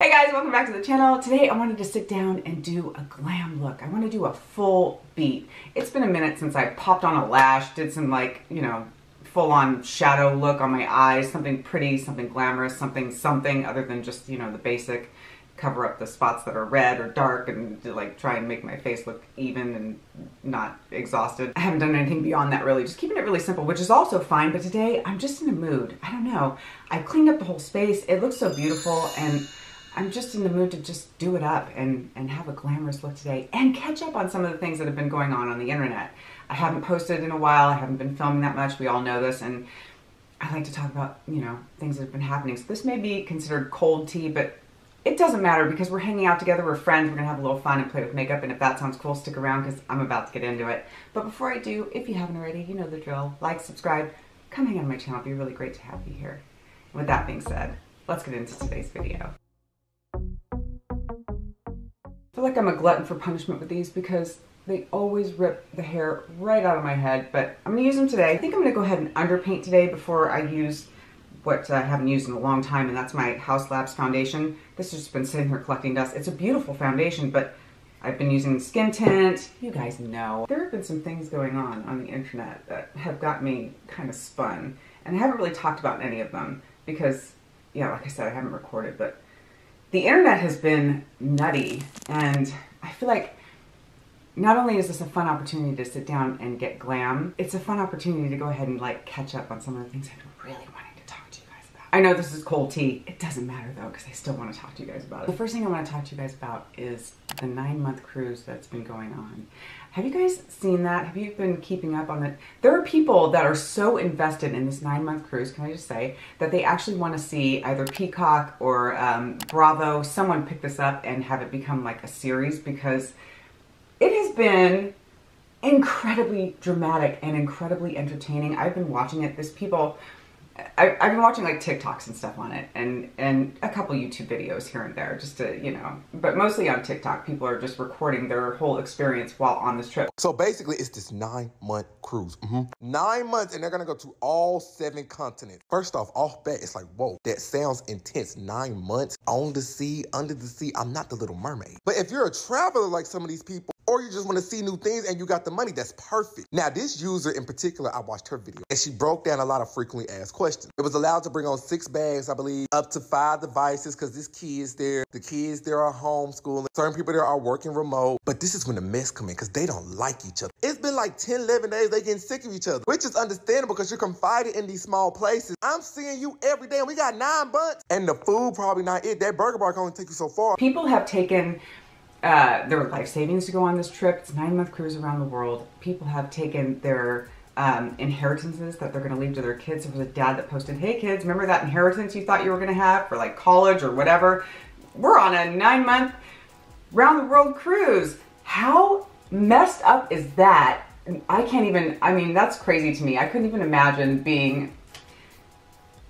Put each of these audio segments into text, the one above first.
Hey guys, welcome back to the channel. Today I wanted to sit down and do a glam look. I want to do a full beat. It's been a minute since I popped on a lash, did some full-on shadow look on my eyes, something pretty, something glamorous, something other than just, the basic cover up the spots that are red or dark and try and make my face look even and not exhausted. I haven't done anything beyond that really, just keeping it really simple, which is also fine, but today I'm just in a mood. I don't know. I cleaned up the whole space. It looks so beautiful and I'm just in the mood to just do it up and have a glamorous look today and catch up on some of the things that have been going on the internet. I haven't posted in a while. I haven't been filming that much. We all know this. And I like to talk about, things that have been happening. So this may be considered cold tea, but it doesn't matter because we're hanging out together. We're friends. We're going to have a little fun and play with makeup. And if that sounds cool, stick around because I'm about to get into it. But before I do, if you haven't already, you know the drill. Like, subscribe, come hang out on my channel. It'd be really great to have you here. And with that being said, let's get into today's video. I feel like I'm a glutton for punishment with these because they always rip the hair right out of my head, but I'm going to use them today. I think I'm going to go ahead and underpaint today before I use what I haven't used in a long time, and that's my House Labs foundation. This has just been sitting here collecting dust. It's a beautiful foundation, but I've been using skin tint. You guys know. There have been some things going on the internet that have got me kind of spun, and I haven't really talked about any of them because, like I said, I haven't recorded, but the internet has been nutty, and I feel like not only is this a fun opportunity to sit down and get glam, it's a fun opportunity to go ahead and catch up on some of the things I've been really wanting to talk to you guys about. I know this is cold tea. It doesn't matter though, because I still want to talk to you guys about it. The first thing I want to talk to you guys about is the 9-month cruise that's been going on. Have you guys seen that? Have you been keeping up on it? There are people that are so invested in this 9-month cruise, can I just say, that they actually want to see either Peacock or Bravo, someone pick this up and have it become like a series, because it has been incredibly dramatic and incredibly entertaining. I've been watching it. I've been watching TikToks and stuff on it and a couple YouTube videos here and there just to, but mostly on TikTok, people are just recording their whole experience while on this trip. So basically it's this 9-month cruise. 9 months and they're going to go to all 7 continents. First off bat, it's like, whoa, that sounds intense. 9 months on the sea, under the sea. I'm not the Little Mermaid. But if you're a traveler like some of these people, or you just want to see new things and you got the money, that's perfect. Now, this user in particular, I watched her video and she broke down a lot of frequently asked questions. It was allowed to bring on 6 bags, I believe, up to 5 devices because this kids there, the kids there are homeschooling. Certain people there are working remote. But this is when the mess come in because they don't like each other. It's been like 10, 11 days, they getting sick of each other, which is understandable because you're confided in these small places. I'm seeing you every day and we got 9 months and the food probably not it. That burger bar can only take you so far. People have taken their life savings to go on this trip. It's a 9-month cruise around the world. People have taken their inheritances that they're going to leave to their kids. There was a dad that posted, "Hey kids, remember that inheritance you thought you were going to have for college or whatever? We're on a 9-month round the world cruise." How messed up is that? And I can't even, that's crazy to me. I couldn't even imagine being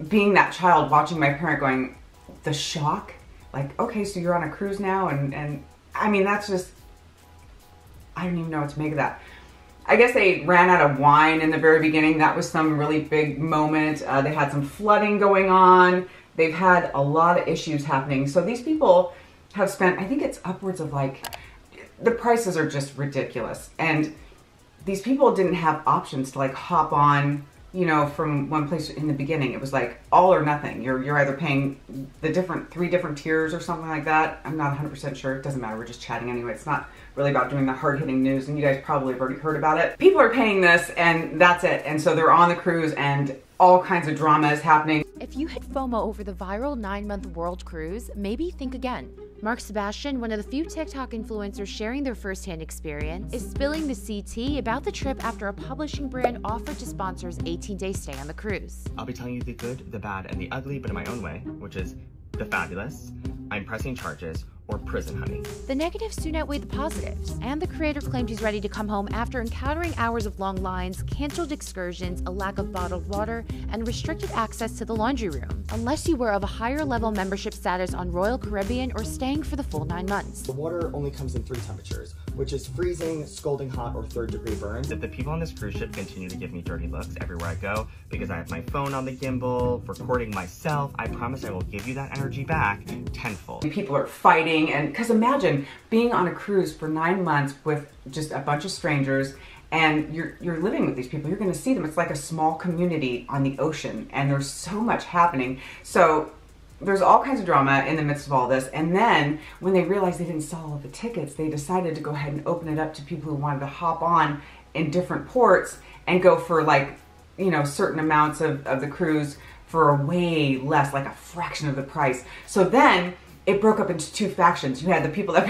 that child watching my parent going, the shock, okay, so you're on a cruise now, and that's just, I don't even know what to make of that. I guess they ran out of wine in the very beginning. That was some really big moment. They had some flooding going on. They've had a lot of issues happening. So these people have spent, I think it's upwards of the prices are just ridiculous. And these people didn't have options to hop on, from one place in the beginning. It was all or nothing. You're either paying the 3 different tiers or something like that. I'm not 100% sure. It doesn't matter. We're just chatting anyway. It's not really about doing the hard-hitting news, and you guys probably have already heard about it. People are paying this, and that's it. And so they're on the cruise, and all kinds of drama is happening. If you had FOMO over the viral 9-month world cruise, maybe think again. Mark Sebastian, one of the few TikTok influencers sharing their firsthand experience, is spilling the CT about the trip after a publishing brand offered to sponsor his 18-day stay on the cruise. I'll be telling you the good, the bad, and the ugly, but in my own way, which is the fabulous. I'm pressing charges. or prison, honey. The negatives soon outweighed the positives, and the creator claimed he's ready to come home after encountering hours of long lines, canceled excursions, a lack of bottled water, and restricted access to the laundry room, unless you were of a higher level membership status on Royal Caribbean or staying for the full 9 months. The water only comes in 3 temperatures, which is freezing, scalding hot, or 3rd-degree burns. If the people on this cruise ship continue to give me dirty looks everywhere I go, because I have my phone on the gimbal, recording myself, I promise I will give you that energy back tenfold. People are fighting, and because imagine being on a cruise for 9 months with just a bunch of strangers, and you're living with these people. You're going to see them. It's like a small community on the ocean, and there's so much happening. So there's all kinds of drama in the midst of all this. And then when they realized they didn't sell all of the tickets, they decided to go ahead and open it up to people who wanted to hop on in different ports and go for, like, you know, certain amounts of the cruise for a way less, like a fraction of the price. So then it broke up into 2 factions. You had the people that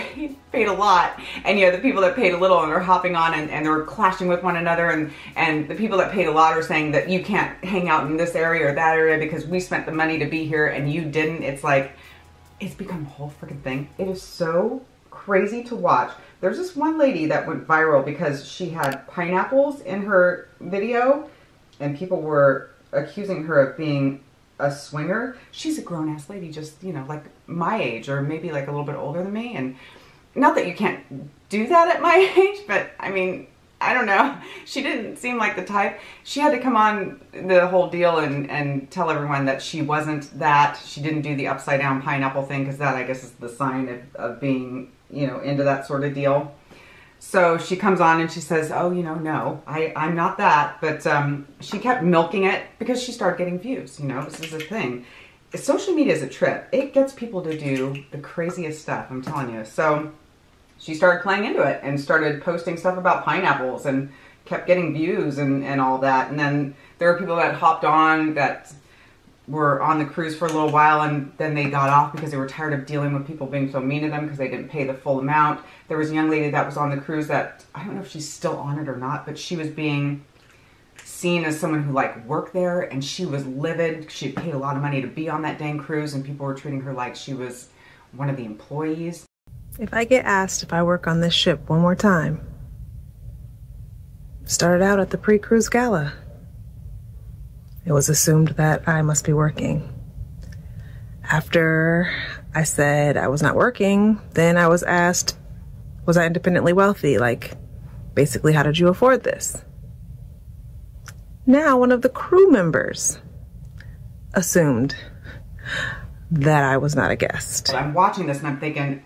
paid a lot, and you had the people that paid a little, and they're hopping on and they're clashing with one another, and the people that paid a lot are saying that you can't hang out in this area or that area because we spent the money to be here and you didn't. It's like, it's become a whole freaking thing. It is so crazy to watch. There's this one lady that went viral because she had pineapples in her video, and people were accusing her of being a swinger. She's a grown-ass lady, just, you know, like my age, or maybe like a little bit older than me. And not that you can't do that at my age, but I mean, I don't know. She didn't seem like the type. She had to come on the whole deal and tell everyone that she wasn't that. She didn't do the upside down pineapple thing, because that, I guess, is the sign of being, you know, into that sort of deal. So she comes on and she says, oh, you know, no, I'm not that. But she kept milking it because she started getting views. You know, this is a thing. Social media is a trip. It gets people to do the craziest stuff, I'm telling you. So she started playing into it and started posting stuff about pineapples and kept getting views and all that. And then there were people that hopped on that were on the cruise for a little while, and then they got off because they were tired of dealing with people being so mean to them because they didn't pay the full amount. There was a young lady that was on the cruise that, I don't know if she's still on it or not, but she was being seen as someone who, like, worked there, and she was livid. She paid a lot of money to be on that dang cruise, and people were treating her like she was one of the employees. If I get asked if I work on this ship one more time, started out at the pre-cruise gala, it was assumed that I must be working. After I said I was not working, then I was asked, was I independently wealthy? Like, basically, how did you afford this? Now, one of the crew members assumed that I was not a guest. I'm watching this and I'm thinking,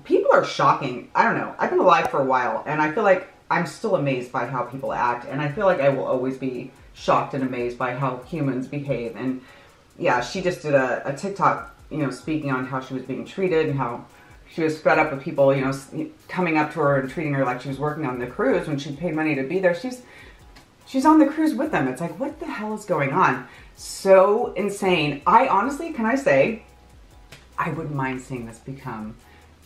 people are shocking. I don't know. I've been alive for a while, and I feel like I'm still amazed by how people act, and I feel like I will always be shocked and amazed by how humans behave. And yeah, she just did a TikTok, you know, speaking on how she was being treated and how she was fed up with people, you know, coming up to her and treating her like she was working on the cruise when she paid money to be there. She's on the cruise with them. It's like, what the hell is going on? So insane. I honestly, can I say, I wouldn't mind seeing this become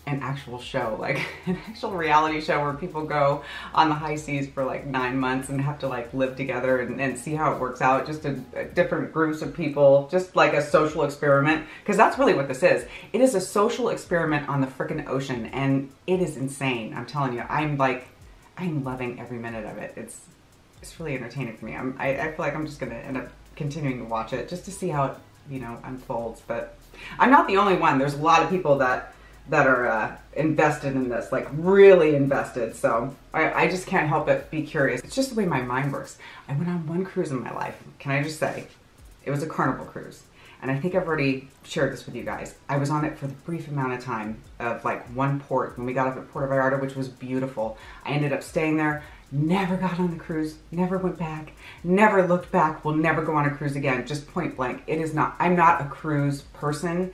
an actual show, like an actual reality show where people go on the high seas for like 9 months and have to like live together and see how it works out. Just a different groups of people, just like a social experiment, because that's really what this is. It is a social experiment on the freaking ocean, and it is insane. I'm telling you, I'm loving every minute of it. It's really entertaining for me. I feel like I'm just gonna end up continuing to watch it just to see how it, you know, unfolds. But I'm not the only one. There's a lot of people that are invested in this, like really invested. So I just can't help but be curious. It's just the way my mind works. I went on one cruise in my life. Can I just say, it was a Carnival cruise. And I think I've already shared this with you guys. I was on it for the brief amount of time of like one port when we got up at Puerto Vallarta, which was beautiful. I ended up staying there, never got on the cruise, never went back, never looked back, will never go on a cruise again, just point blank. It is not, I'm not a cruise person.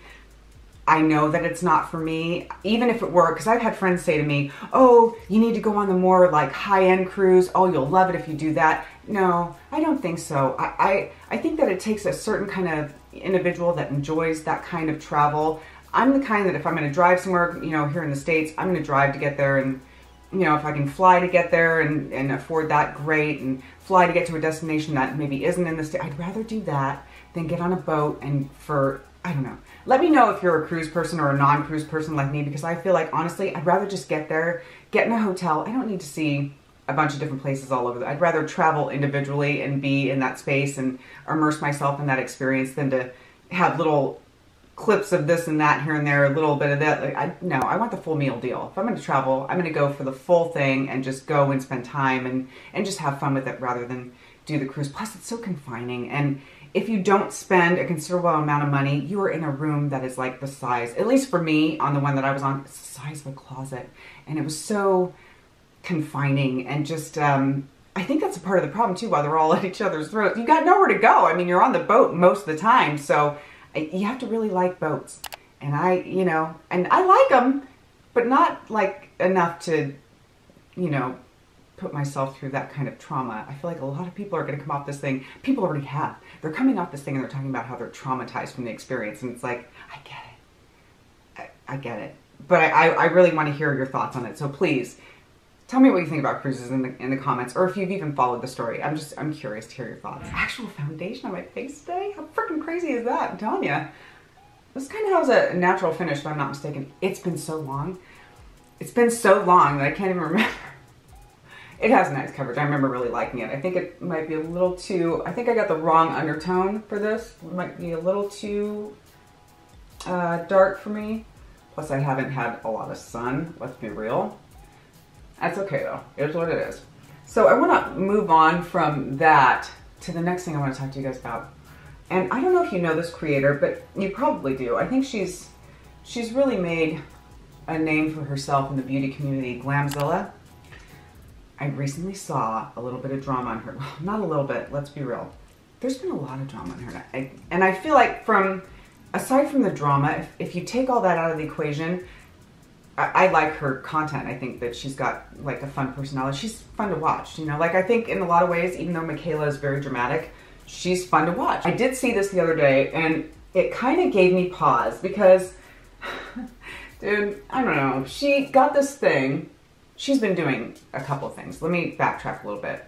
I know that it's not for me, even if it were, because I've had friends say to me, oh, you need to go on the more like high-end cruise. Oh, you'll love it if you do that. No, I don't think so. I think that it takes a certain kind of individual that enjoys that kind of travel. I'm the kind that if I'm going to drive somewhere, you know, here in the States, I'm going to drive to get there, and, you know, if I can fly to get there and afford that, great, and fly to get to a destination that maybe isn't in the States, I'd rather do that than get on a boat and for I don't know. Let me know if you're a cruise person or a non-cruise person like me, because I feel like, honestly, I'd rather just get there, get in a hotel. I don't need to see a bunch of different places all over. I'd rather travel individually and be in that space and immerse myself in that experience than to have little clips of this and that here and there, a little bit of that. Like, no, I want the full meal deal. If I'm going to travel, I'm going to go for the full thing and just go and spend time and just have fun with it rather than do the cruise. Plus, it's so confining. And if you don't spend a considerable amount of money, you are in a room that is like the size, at least for me, on the one that I was on, it's the size of a closet. And it was so confining and just, I think that's a part of the problem too, while they're all at each other's throats. You got nowhere to go. I mean, you're on the boat most of the time, so you have to really like boats. And and I like them, but not like enough to, put myself through that kind of trauma. I feel like a lot of people are going to come off this thing. People already have. They're coming off this thing and they're talking about how they're traumatized from the experience. And it's like, I get it. I get it. But I really want to hear your thoughts on it. So please, tell me what you think about cruises in the comments, or if you've even followed the story. I'm curious to hear your thoughts. Actual foundation on my face today? How freaking crazy is that? I'm telling you. This kind of has a natural finish, if I'm not mistaken. It's been so long. It's been so long that I can't even remember. It has nice coverage. I remember really liking it. I think it might be a little too, I think I got the wrong undertone for this. It might be a little too dark for me. Plus I haven't had a lot of sun, let's be real. That's okay though, it's what it is. So I want to move on from that to the next thing I want to talk to you guys about. And I don't know if you know this creator, but you probably do. I think she's really made a name for herself in the beauty community, Glamzilla. I recently saw a little bit of drama on her. Well, not a little bit, let's be real. There's been a lot of drama on her. And I feel like aside from the drama, if you take all that out of the equation, I like her content. I think that she's got like a fun personality. She's fun to watch, Like I think in a lot of ways, even though Michaela is very dramatic, she's fun to watch. I did see this the other day and it kind of gave me pause because, dude, I don't know. She got this thing. She's been doing a couple of things. Let me backtrack a little bit.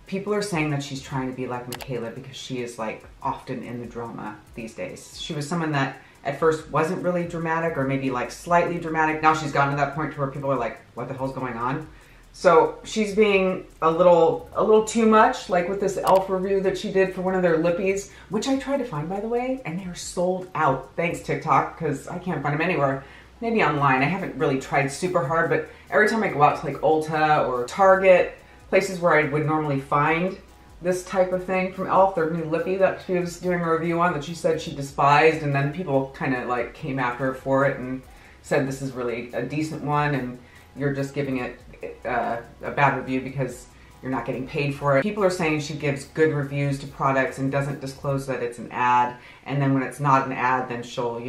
People are saying that she's trying to be like Michaela because she is like often in the drama these days. She was someone that at first wasn't really dramatic or maybe like slightly dramatic. Now she's gotten to that point to where people are like, what the hell's going on? So she's being a little too much, like with this e.l.f. review that she did for one of their lippies, which I tried to find, by the way, and they are sold out. Thanks, TikTok, because I can't find them anywhere. Maybe online. I haven't really tried super hard, but every time I go out to like Ulta or Target, places where I would normally find this type of thing from e.l.f., their new lippy that she was doing a review on that she said she despised, and then people kind of like came after her for it and said this is really a decent one and you're just giving it a bad review because you're not getting paid for it. People are saying she gives good reviews to products and doesn't disclose that it's an ad, and then when it's not an ad, then she'll,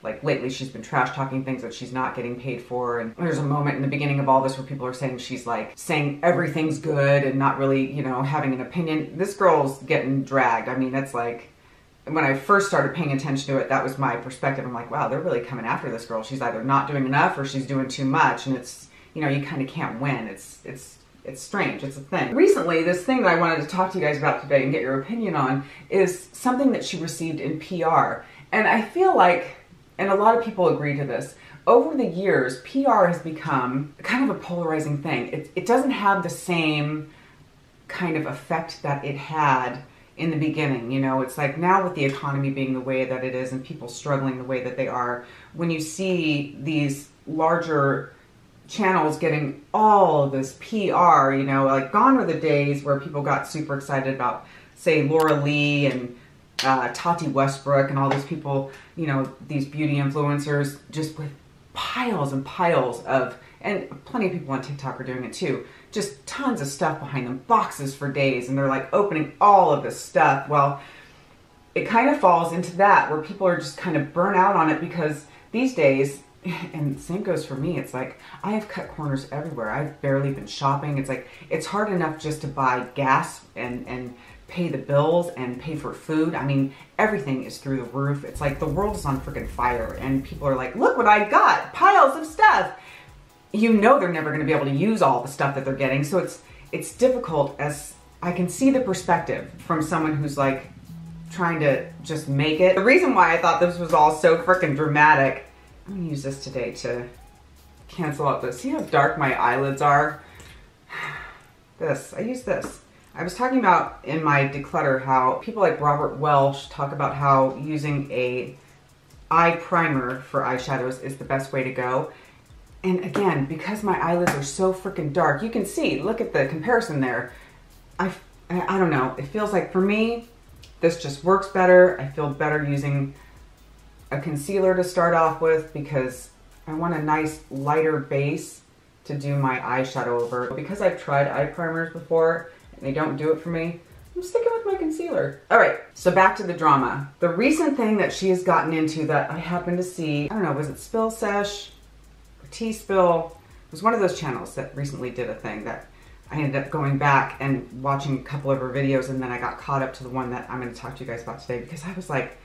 like lately she's been trash talking things that she's not getting paid for. And there's a moment in the beginning of all this where people are saying she's like saying everything's good and not really, having an opinion. This girl's getting dragged. I mean, it's like, when I first started paying attention to it, that was my perspective. I'm like, wow, they're really coming after this girl. She's either not doing enough or she's doing too much. And it's, you kind of can't win. It's strange. It's a thing. Recently, this thing that I wanted to talk to you guys about today and get your opinion on is something that she received in PR. And I feel like, and a lot of people agree to this, over the years, PR has become kind of a polarizing thing. It doesn't have the same kind of effect that it had in the beginning. It's like now with the economy being the way that it is and people struggling the way that they are, when you see these larger channels getting all of this PR, like gone are the days where people got super excited about, say, Laura Lee and Tati Westbrook and all these people, these beauty influencers, just with piles and piles of, and plenty of people on TikTok are doing it too, just tons of stuff behind them, boxes for days, and they're like opening all of this stuff. Well, it kind of falls into that where people are just kind of burnt out on it because these days, and the same goes for me, it's like I have cut corners everywhere. I've barely been shopping. It's like it's hard enough just to buy gas and pay the bills and pay for food. I mean, everything is through the roof. It's like the world is on freaking fire and people are like, look what I got, piles of stuff. They're never going to be able to use all the stuff that they're getting. So it's difficult. As I can see the perspective from someone who's like trying to just make it. The reason why I thought this was all so freaking dramatic, I'm gonna use this today to cancel out this. See how dark my eyelids are? I use this. I was talking about in my declutter how people like Robert Welsh talk about how using a eye primer for eyeshadows is the best way to go. And again, because my eyelids are so freaking dark, you can see, look at the comparison there. I don't know, it feels like for me, this just works better. I feel better using a concealer to start off with because I want a nice lighter base to do my eyeshadow over. Because I've tried eye primers before and they don't do it for me, I'm sticking with my concealer. All right, so back to the drama. The recent thing that she has gotten into that I happened to see, I don't know, was it Spill Sesh or Tea Spill? It was one of those channels that recently did a thing that I ended up going back and watching a couple of her videos, and then I got caught up to the one that I'm gonna talk to you guys about today because I was like,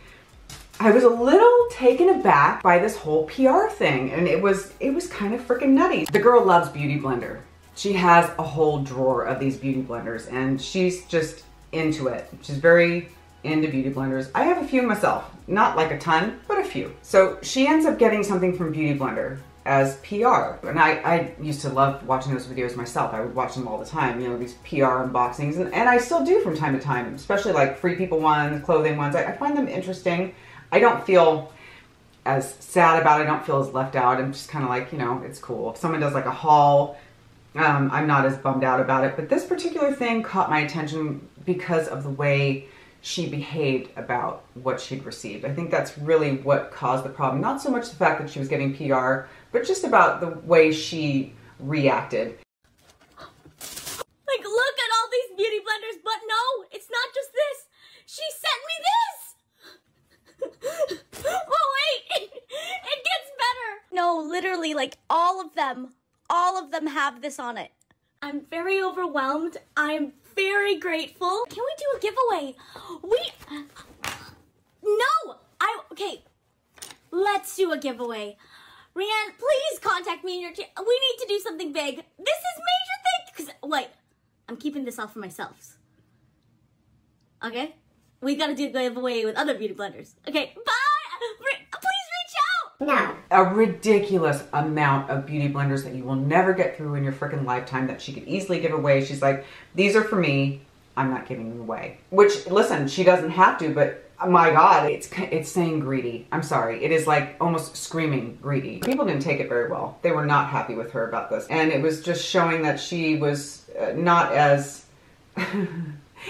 I was a little taken aback by this whole PR thing, and it was kind of freaking nutty. The girl loves Beauty Blender. She has a whole drawer of these beauty blenders, and she's just into it. She's very into beauty blenders. I have a few myself, not like a ton, but a few. So she ends up getting something from Beauty Blender as PR. And I used to love watching those videos myself. I would watch them all the time, you know, these PR unboxings, and I still do from time to time, especially like Free People ones, clothing ones. I find them interesting. I don't feel as sad about it. I don't feel as left out. I'm just kind of like, you know, it's cool. If someone does like a haul, I'm not as bummed out about it. But this particular thing caught my attention because of the way she behaved about what she'd received. I think that's really what caused the problem. Not so much the fact that she was getting PR, but just about the way she reacted. Like, look at all these beauty blenders, but no, it's not just this. She sent me this. Oh wait, it gets better. No, literally, like all of them have this on it. I'm very overwhelmed. I'm very grateful. Can we do a giveaway? Okay, let's do a giveaway. Rianne, please contact me in your team. We need to do something big. This is major thing. Wait, I'm keeping this all for myself. Okay? We gotta do a giveaway with other beauty blenders. Okay, bye! Please reach out! No. A ridiculous amount of beauty blenders that you will never get through in your freaking lifetime that she could easily give away. She's like, these are for me. I'm not giving them away. Which, listen, she doesn't have to, but my God, it's saying greedy. I'm sorry. It is like almost screaming greedy. People didn't take it very well. They were not happy with her about this. And it was just showing that she was not as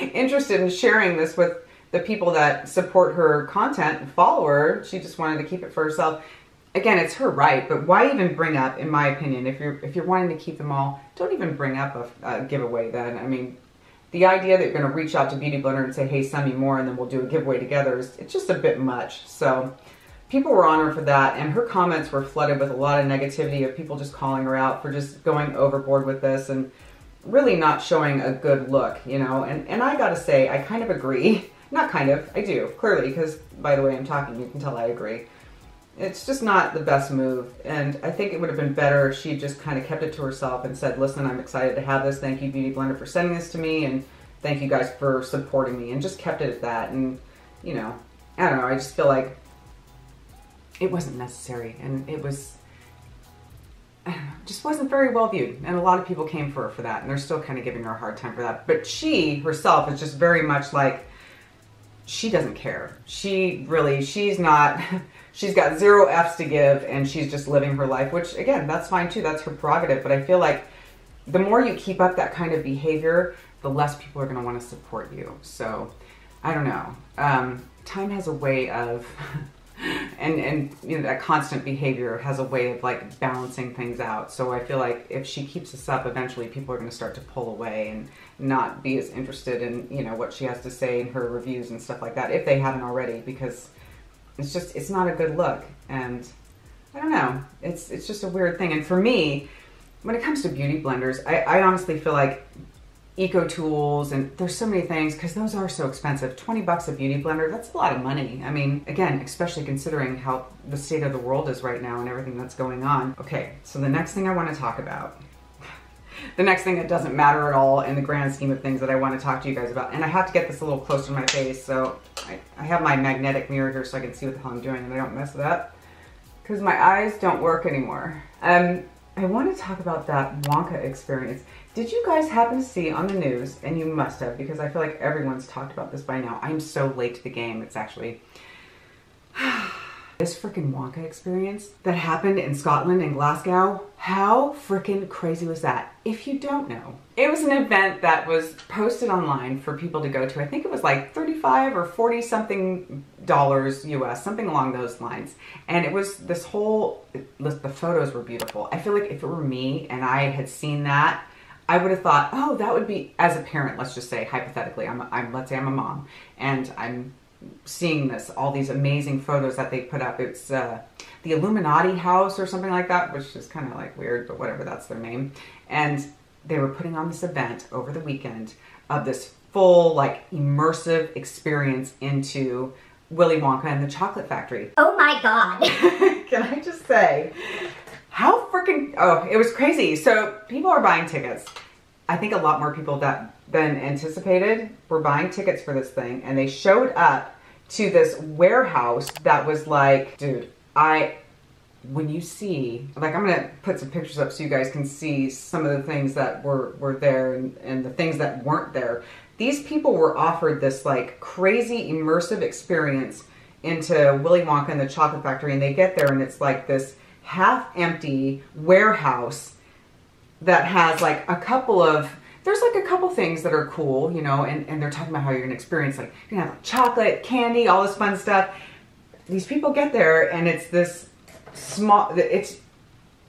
interested in sharing this with the people that support her content and follow her. She just wanted to keep it for herself. Again, it's her right, but why even bring up, in my opinion, if you're wanting to keep them all, don't even bring up a giveaway then. I mean, the idea that you're going to reach out to Beauty Blender and say, hey, send me more, and then we'll do a giveaway together, it's just a bit much. So people were on her for that, and her comments were flooded with a lot of negativity of people just calling her out for just going overboard with this and really not showing a good look, you know. And I gotta say, I kind of agree. Not kind of, I do, clearly, because by the way I'm talking, you can tell I agree. It's just not the best move, and I think it would have been better if she just kind of kept it to herself and said, listen, I'm excited to have this. Thank you, Beauty Blender, for sending this to me, and thank you guys for supporting me, and just kept it at that. And, you know, I don't know, I just feel like it wasn't necessary, and it was, I don't know, just wasn't very well viewed, and a lot of people came for her for that, and they're still kind of giving her a hard time for that. But she herself is just very much like, she doesn't care. She's not, she's got 0 F's to give, and she's just living her life, which again, that's fine too, that's her prerogative. But I feel like the more you keep up that kind of behavior, the less people are gonna wanna support you. So, I don't know. Time has a way of, and you know, that constant behavior has a way of like balancing things out. So I feel like if she keeps this up, eventually people are gonna start to pull away and not be as interested in, you know, what she has to say in her reviews and stuff like that, if they haven't already, because it's not a good look. And I don't know, it's just a weird thing. And for me, when it comes to beauty blenders, I honestly feel like Eco Tools, and there's so many things, because those are so expensive. 20 bucks a beauty blender, that's a lot of money. I mean, again, especially considering how the state of the world is right now and everything that's going on. Okay, so the next thing I want to talk about, the next thing that doesn't matter at all in the grand scheme of things that I want to talk to you guys about, and I have to get this a little closer to my face, so I have my magnetic mirror here so I can see what the hell I'm doing and I don't mess it up. Because my eyes don't work anymore. I want to talk about that Wonka experience. Did you guys happen to see on the news, and you must have, because I feel like everyone's talked about this by now. I'm so late to the game, it's actually... This freaking Wonka experience that happened in Scotland in Glasgow, how freaking crazy was that? If you don't know, it was an event that was posted online for people to go to. I think it was like 35 or 40 something dollars US, something along those lines. And it was this whole, the photos were beautiful. I feel like if it were me and I had seen that, I would have thought, oh, that would be, as a parent, let's just say, hypothetically, let's say I'm a mom and I'm seeing this, all these amazing photos that they put up. It's the Illuminati house or something like that, which is kind of like weird, but whatever, that's their name. And they were putting on this event over the weekend of this full, like, immersive experience into Willy Wonka and the Chocolate Factory. Oh my God. Can I just say, how freaking, oh, it was crazy. So people are buying tickets. I think a lot more people than anticipated were buying tickets for this thing, and they showed up to this warehouse that was like, dude, when you see, like, I'm gonna put some pictures up so you guys can see some of the things that were there and the things that weren't there. These people were offered this like crazy immersive experience into Willy Wonka and the Chocolate Factory, and they get there and it's like this half-empty warehouse that has like a couple of, there's like a couple things that are cool, you know, and they're talking about how you're gonna experience, like, you're gonna have like chocolate, candy, all this fun stuff. These people get there and it's this small,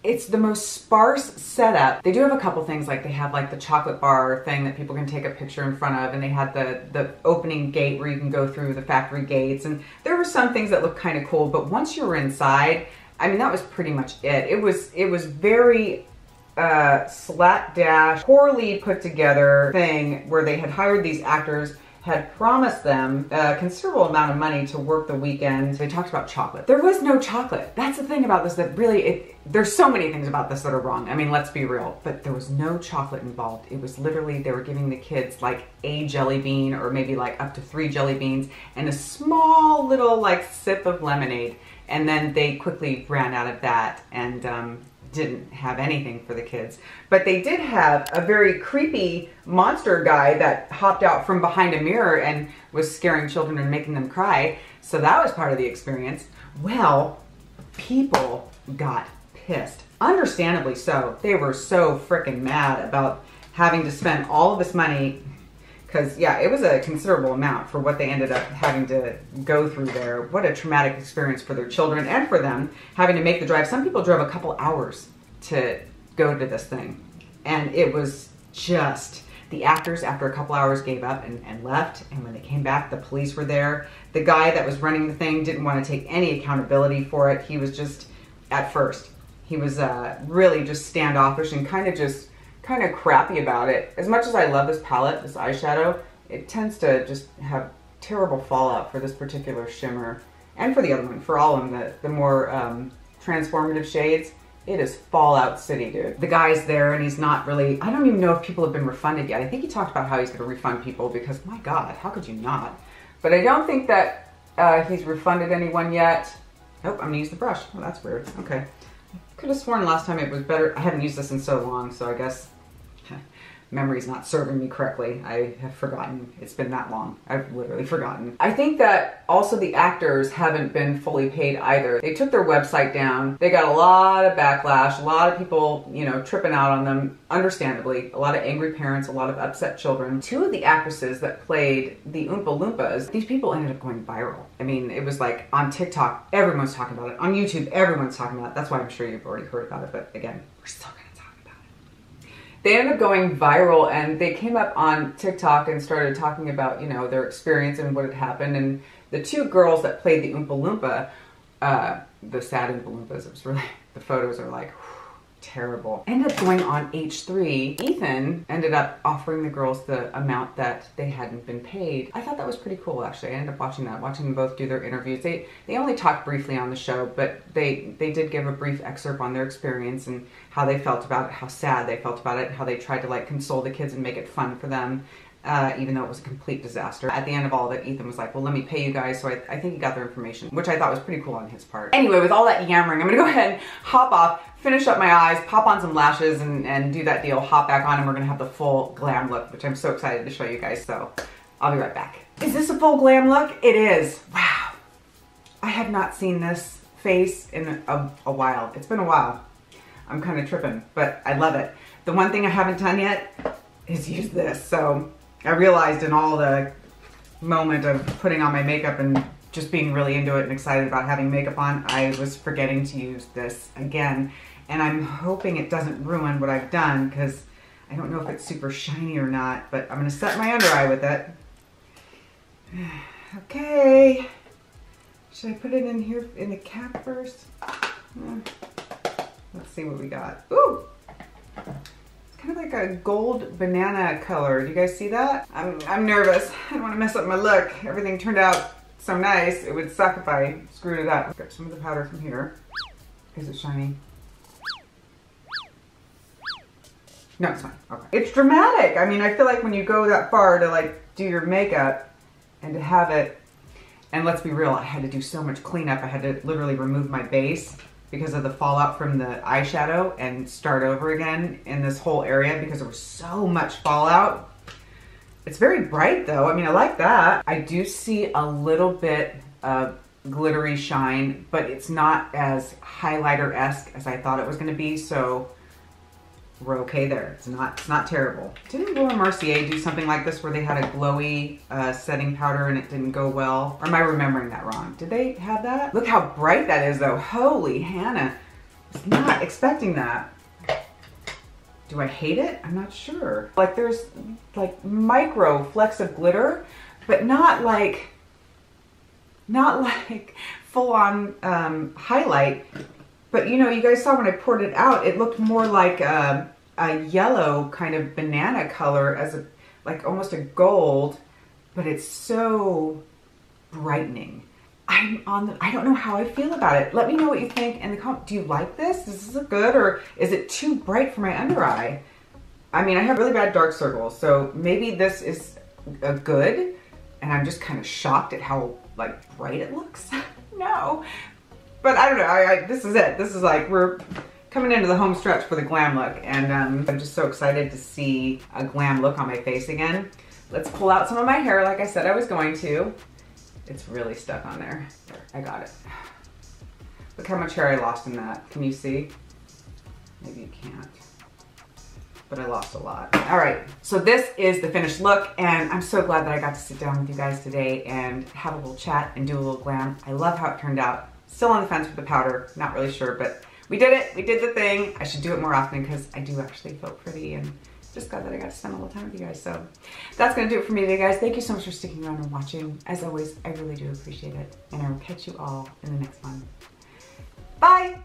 it's the most sparse setup. They do have a couple things, like they have like the chocolate bar thing that people can take a picture in front of, and they had the opening gate where you can go through the factory gates, and there were some things that looked kind of cool, but once you were inside, I mean, that was pretty much it. It was very slapdash, poorly put together thing where they had hired these actors, had promised them a considerable amount of money to work the weekend. They talked about chocolate. There was no chocolate. That's the thing about this that really, there's so many things about this that are wrong. I mean, let's be real, but there was no chocolate involved. It was literally, they were giving the kids like a jelly bean or maybe like up to 3 jelly beans and a small little like sip of lemonade. And then they quickly ran out of that and didn't have anything for the kids. But they did have a very creepy monster guy that hopped out from behind a mirror and was scaring children and making them cry. So that was part of the experience. Well, people got pissed. Understandably so. They were so freaking mad about having to spend all of this money, because yeah, it was a considerable amount for what they ended up having to go through there. What a traumatic experience for their children and for them, having to make the drive. Some people drove a couple hours to go to this thing. And it was just, the actors after a couple hours gave up and left. And when they came back, the police were there. The guy that was running the thing didn't want to take any accountability for it. He was just, at first, he was really just standoffish and kind of crappy about it. As much as I love this palette, this eyeshadow, it tends to just have terrible fallout for this particular shimmer. And for the other one, for all of them, the more transformative shades. It is Fallout City, dude. The guy's there and he's not really, I don't even know if people have been refunded yet. I think he talked about how he's gonna refund people because, my God, how could you not? But I don't think that he's refunded anyone yet. Nope, I'm gonna use the brush. Oh, that's weird, okay. Could have sworn last time it was better. I haven't used this in so long, so I guess memory's not serving me correctly. I have forgotten. It's been that long. I've literally forgotten. I think that also the actors haven't been fully paid either. They took their website down. They got a lot of backlash, a lot of people, you know, tripping out on them, understandably. A lot of angry parents, a lot of upset children. 2 of the actresses that played the Oompa Loompas, these people ended up going viral. I mean, it was like on TikTok, everyone's talking about it. On YouTube, everyone's talking about it. That's why I'm sure you've already heard about it, but again, we're still gonna talk about it. They ended up going viral and they came up on TikTok and started talking about, you know, their experience and what had happened. And the 2 girls that played the Oompa Loompa, the sad Oompa Loompas, it was really, the photos are like, terrible. Ended up going on H3. Ethan ended up offering the girls the amount that they hadn't been paid. I thought that was pretty cool, actually. I ended up watching that, watching them both do their interviews. They only talked briefly on the show, but they did give a brief excerpt on their experience and how they felt about it, how sad they felt about it, how they tried to like console the kids and make it fun for them. even though it was a complete disaster. At the end of all of it, Ethan was like, well, let me pay you guys. So I think he got their information, which I thought was pretty cool on his part. Anyway, with all that yammering, I'm gonna go ahead and hop off, finish up my eyes, pop on some lashes, and do that deal, hop back on, and we're gonna have the full glam look, which I'm so excited to show you guys. So I'll be right back. Is this a full glam look? It is. Wow. I have not seen this face in a while. It's been a while. I'm kind of tripping, but I love it. The one thing I haven't done yet is use this. So I realized in all the moment of putting on my makeup and just being really into it and excited about having makeup on, I was forgetting to use this again. And I'm hoping it doesn't ruin what I've done, because I don't know if it's super shiny or not, but I'm gonna set my under eye with it. Okay. Should I put it in here in the cap first? Let's see what we got. Ooh! It's kind of like a gold banana color. Do you guys see that? I'm nervous. I don't want to mess up my look. Everything turned out so nice. It would suck if I screwed it up. Got some of the powder from here. Is it shiny? No, it's fine. Okay. It's dramatic. I mean, I feel like when you go that far to like do your makeup and to have it, and let's be real, I had to do so much cleanup. I had to literally remove my base because of the fallout from the eyeshadow and start over again in this whole area because there was so much fallout. It's very bright though. I mean, I like that. I do see a little bit of glittery shine, but it's not as highlighter-esque as I thought it was gonna be, so we're okay there. It's not terrible. Didn't Laura Mercier do something like this where they had a glowy setting powder and it didn't go well? Or am I remembering that wrong? Did they have that? Look how bright that is though. Holy Hannah. I was not expecting that. Do I hate it? I'm not sure. Like there's like micro flecks of glitter, but not like full on highlight. But you know, you guys saw when I poured it out, it looked more like a yellow kind of banana color, as like almost a gold, but it's so brightening. I don't know how I feel about it. Let me know what you think in the comments. Do you like this? Does this look good, or is it too bright for my under eye? I mean, I have really bad dark circles, so maybe this is a good, and I'm just kind of shocked at how like bright it looks. No. But I don't know, this is it. This is like, we're coming into the home stretch for the glam look, and I'm just so excited to see a glam look on my face again. Let's pull out some of my hair like I said I was going to. It's really stuck on there. There, I got it. Look how much hair I lost in that. Can you see? Maybe you can't. But I lost a lot. All right, so this is the finished look, and I'm so glad that I got to sit down with you guys today and have a little chat and do a little glam. I love how it turned out. Still on the fence with the powder, not really sure, but we did it. We did the thing. I should do it more often because I do actually feel pretty, and just glad that I got to spend a little time with you guys. So that's gonna do it for me today, guys. Thank you so much for sticking around and watching. As always, I really do appreciate it, and I will catch you all in the next one. Bye.